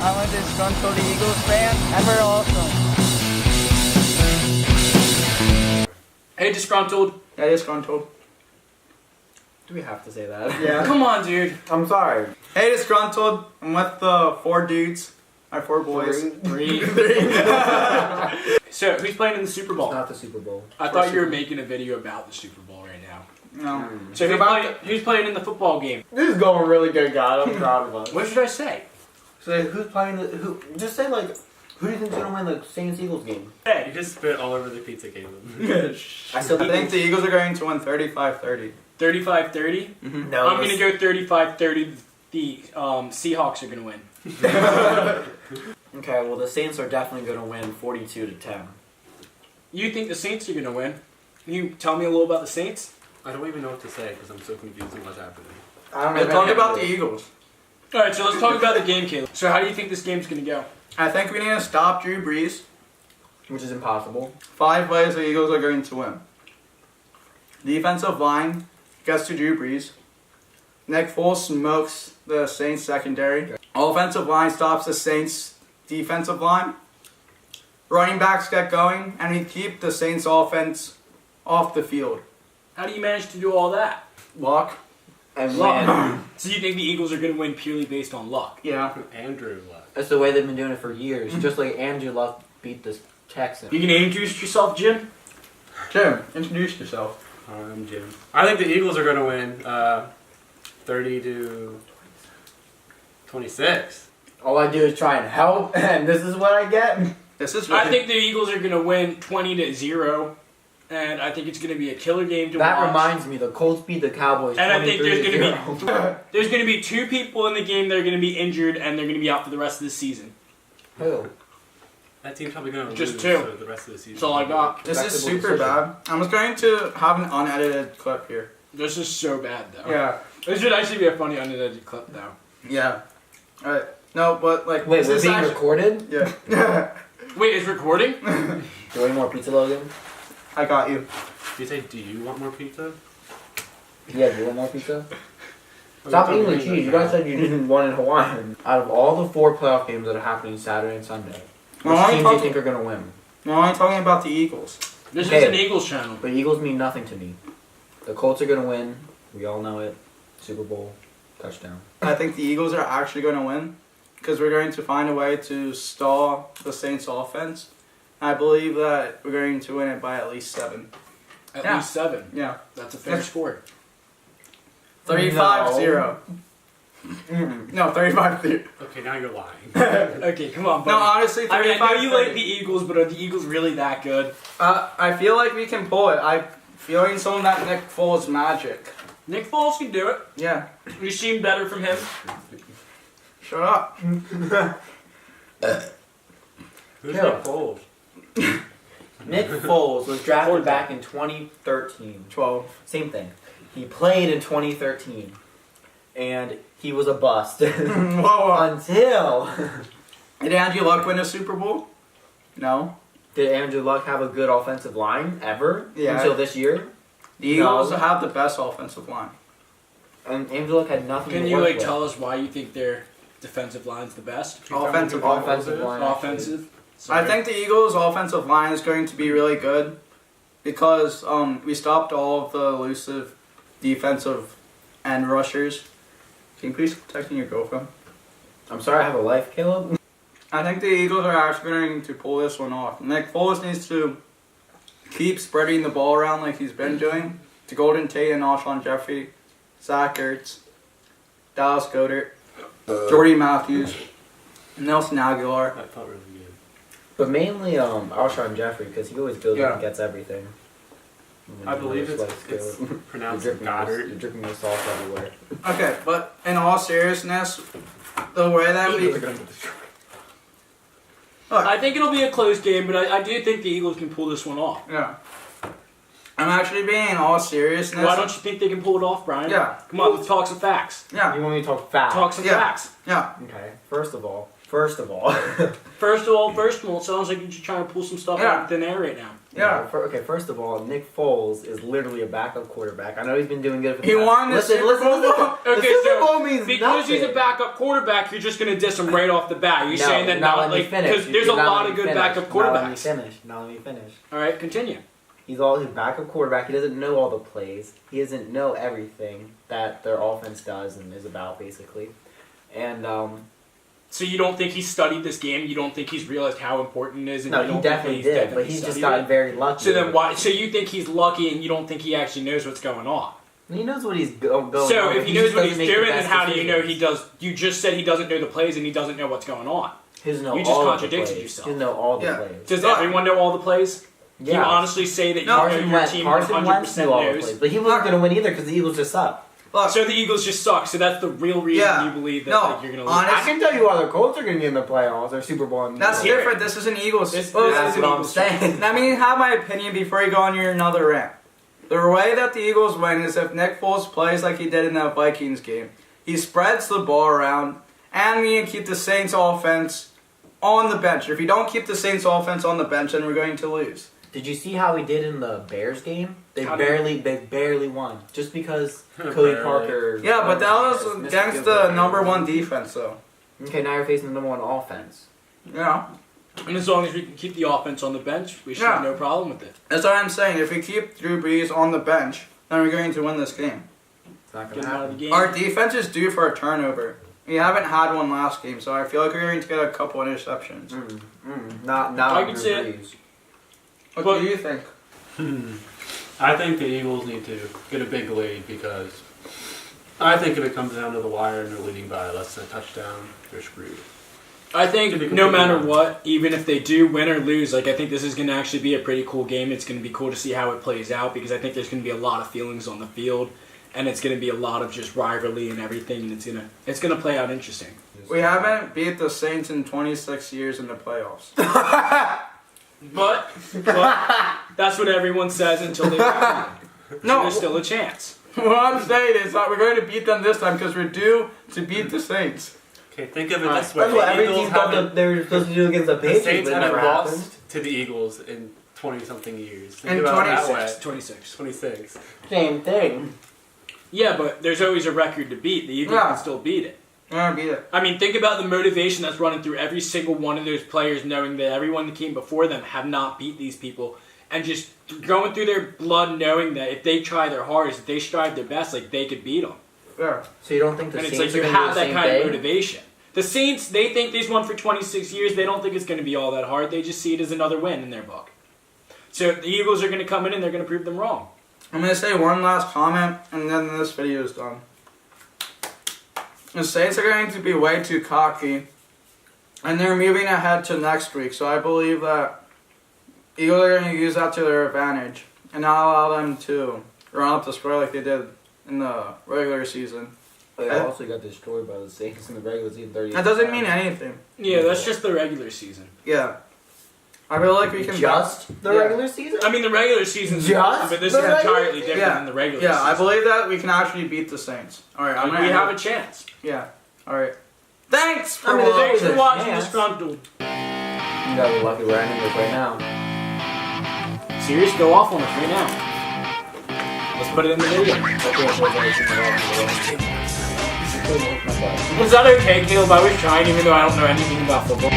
I'm a disgruntled Eagles fan, and we're awesome. Hey, disgruntled. Yeah, disgruntled. Do we have to say that? Yeah. Come on, dude. I'm sorry. Hey, disgruntled. I'm with the 4 dudes. Our 4 boys. Three. So, who's playing in the Super Bowl? Not the Super Bowl. I thought you were making a video about the Super Bowl right now. No. So, who's playing in the football game? This is going really good, God. I'm proud of us. What should I say? So who's playing who? Just say like, who do you think's gonna win the Saints Eagles game? Hey. You just spit all over the pizza, Caleb. I still I think the Eagles are going to win 35-30. 35-30? No. I'm going to go 35-30. The Seahawks are going to win. Okay, well the Saints are definitely gonna win 42-10. You think the Saints are going to win? Can you tell me a little about the Saints? I don't even know what to say because I'm so confused on what's happening. I don't Let's talk about the Eagles. Alright, so let's talk about the game, Caleb. So how do you think this game's going to go? I think we need to stop Drew Brees. which is impossible. 5 ways the Eagles are going to win. Defensive line gets to Drew Brees. Nick Foles smokes the Saints secondary. Offensive line stops the Saints defensive line. Running backs get going, and we keep the Saints offense off the field. How do you manage to do all that? Luck. And Luck. win. So you think the Eagles are going to win purely based on luck? Yeah. Andrew left. That's the way they've been doing it for years. Just like Andrew Luck beat the Texans. You can introduce yourself, Jim? Jim, introduce yourself. I'm Jim. I think the Eagles are going to win 30-26. All I do is try and help, and this is what I get. This is I think the Eagles are going to win 20-0, and I think it's going to be a killer game to That watch. reminds me, the Colts beat the Cowboys. And I think there's going to 23-0. There's going to be 2 people in the game that are going to be injured, and they're going to be out for the rest of the season. Who? That team's probably going to Just lose 2. for the rest of the season. That's all I got. This is Respectable super decision. bad. I'm just going to have an unedited clip here. This is so bad, though. Yeah. This should actually be a funny unedited clip, though. Yeah. Alright. No, but like. Wait, this we're is being actually- recorded? Yeah. Wait, it's recording? Do you want any more pizza, Logan? I got you. You say, do you want more pizza? Yeah, do you want more pizza? Oh, Stop you're eating the talking cheese. You guys said you didn't want it Hawaiian. Out of all the 4 playoff games that are happening Saturday and Sunday, Well, which I'm teams do you talking- think are going to win? No, I'm talking about the Eagles. This Okay. is an Eagles channel. The Eagles mean nothing to me. The Colts are going to win. We all know it. Super Bowl. Touchdown. I think the Eagles are actually going to win because we're going to find a way to stall the Saints offense. I believe that we're going to win it by at least 7. At Yeah. least 7. Yeah. That's a fair score. 35-0. No, 35-0. Okay, now you're lying. Okay, come on, buddy. No, honestly, 35-30. I mean, I know you like the Eagles, but are the Eagles really that good? I feel like we can pull it. I'm feeling some of that Nick Foles magic. Nick Foles can do it. Yeah. We've seen better from him. Shut up. Who's Yeah. Nick Foles? Nick Foles was drafted back in 2013. 12. Same thing. He played in 2013. And he was a bust. Whoa. Until... Did Andrew Luck win a Super Bowl? No. Did Andrew Luck have a good offensive line ever? Yeah. Until this year? The Eagles No. have the best offensive line. And Andrew Luck had nothing Can to you work like with. tell us why you think their defensive line's the best? Offensive line. Offensive line. actually. Offensive? I Sorry. think the Eagles' offensive line is going to be really good because we stopped all of the elusive defensive end rushers. Can you please text your girlfriend? I'm sorry I have a life, Caleb. I think the Eagles are actually going to pull this one off. Nick Foles needs to keep spreading the ball around like he's been doing to Golden Tate and Alshon Jeffrey, Zach Ertz, Dallas Goedert, Jordy Matthews, Nelson Aguilar. That felt really good. But mainly Alshon Jeffrey, because he always goes Yeah. and gets everything. I believe it's You're pronounced dripping, Goddard. you're dripping your sauce everywhere. Okay, but in all seriousness, the way that we... I think it'll be a close game, but I do think the Eagles can pull this one off. Yeah. I'm actually being in all seriousness. Why don't you think they can pull it off, Brian? Yeah. Come on, let's talk some facts. Yeah. You want me to talk fast? Talk some Yeah. facts. Yeah. Okay. First of all. First of all, it sounds like you're just trying to pull some stuff Yeah. out of thin air right now. Yeah. Okay, first of all, Nick Foles is literally a backup quarterback. I know he's been doing good for the He past- won the Listen, Super listen, Bowl. listen. The Okay, Super so Bowl means because he's a nothing. backup quarterback, you're just gonna diss him right off the bat. You're No, saying that not not let me like finish. because there's a You're not lot letting of me good finish. backup Not let me quarterbacks. finish. Not let me finish. All right, continue. His backup quarterback. He doesn't know all the plays. He doesn't know everything that their offense does and is about, basically. And So you don't think he studied this game? You don't think he's realized how important it is? And no, you he don't definitely think did, but he's just studied gotten it? very lucky. So then why? So you think he's lucky, and you don't think he actually knows what's going on? He knows what he's going on. So if he knows just what doesn't he's make the doing, then best how do you know he decisions. does? You just said he doesn't know the plays, and he doesn't know what's going on. He doesn't know You just all contradicted of the plays. yourself. He doesn't know all the Yeah. plays. Does No. everyone know all the plays? Yeah. Can you honestly say that you No, know Carson your Wentz, team Carson 100% Wentz knew all the knows? plays, but he wasn't going to win either because the Eagles just suck. Look, So the Eagles just suck. So that's the real reason Yeah. you believe that No, like, you're going to lose. honest- I can tell you why the Colts are going to get in the playoffs or Super Bowl. that's Yeah. different. This is an Eagles. This- Well, this That's is an what I'm Eagles saying. Let me have my opinion before you go on your another rant. The way that the Eagles win is if Nick Foles plays like he did in that Vikings game. He spreads the ball around, and we keep the Saints offense on the bench. If you don't keep the Saints offense on the bench, then we're going to lose. Did you see how he did in the Bears game? They How did barely won just because Cody Barely. Parker. Yeah, but that was missed a against field the goal. number one defense, though. Okay, now you're facing the number one offense. Yeah, And as long as we can keep the offense on the bench, we should have Yeah. no problem with it. that's what I'm saying. If we keep Drew Brees on the bench, then we're going to win this game. It's not Get going him to out of the happen. game. Our defense is due for a turnover. We haven't had one last game, so I feel like we're going to get a couple interceptions. Not I on can Drew see it. Brees. What But- do you think? I think the Eagles need to get a big lead because I think if it comes down to the wire and they're leading by less than a touchdown, they're screwed. I To be think completely no matter honest. what, even if they do win or lose, like I think this is going to actually be a pretty cool game. It's going to be cool to see how it plays out because I think there's going to be a lot of feelings on the field, and it's going to be a lot of just rivalry and everything, and it's gonna play out interesting. We haven't beat the Saints in 26 years in the playoffs. But that's what everyone says until they beat them. So No, there's still a chance. what I'm saying is that we're going to beat them this time because we're due to beat the Saints. Okay, think of it this way: That's what every the team Eagles thought haven't, that they were supposed to do against the the Patriots, Saints but it haven't never lost happened. to the Eagles in 20-something years. Think In about it that 26. way. 26. 26. Same thing. Yeah, but there's always a record to beat. The Eagles Yeah. can still beat it. We're going to beat it. I mean, think about the motivation that's running through every single one of those players, knowing that everyone that came before them have not beat these people, and just going through their blood, knowing that if they try their hardest, if they strive their best, like they could beat them. Yeah. So you don't think the And it's Saints like are you going to do have the that same kind of thing? motivation. The Saints, they think they've won for 26 years. They don't think it's going to be all that hard. They just see it as another win in their book. So the Eagles are going to come in and they're going to prove them wrong. I'm going to say one last comment, and then this video is done. The Saints are going to be way too cocky, and they're moving ahead to next week, so I believe that Eagles are going to use that to their advantage, and not allow them to run up the score like they did in the regular season. They also got destroyed by the Saints in the regular season 38. That doesn't mean anything. Yeah, that's just the regular season. Yeah. I feel like we can... Just the Yeah. regular season? I mean, the regular season's Just but this the is regular entirely different Yeah. than the regular Yeah, season. I believe that we can actually beat the Saints. Alright, I'm Like, going we to... have a chance. Yeah. Alright. Thanks for I mean, watching. Thanks for watching chance. Disgruntled. You guys are lucky we're ending this right now. Serious, go off on us right now. Let's put it in the video. Is that okay, Caleb? I was trying even though I don't know anything about football.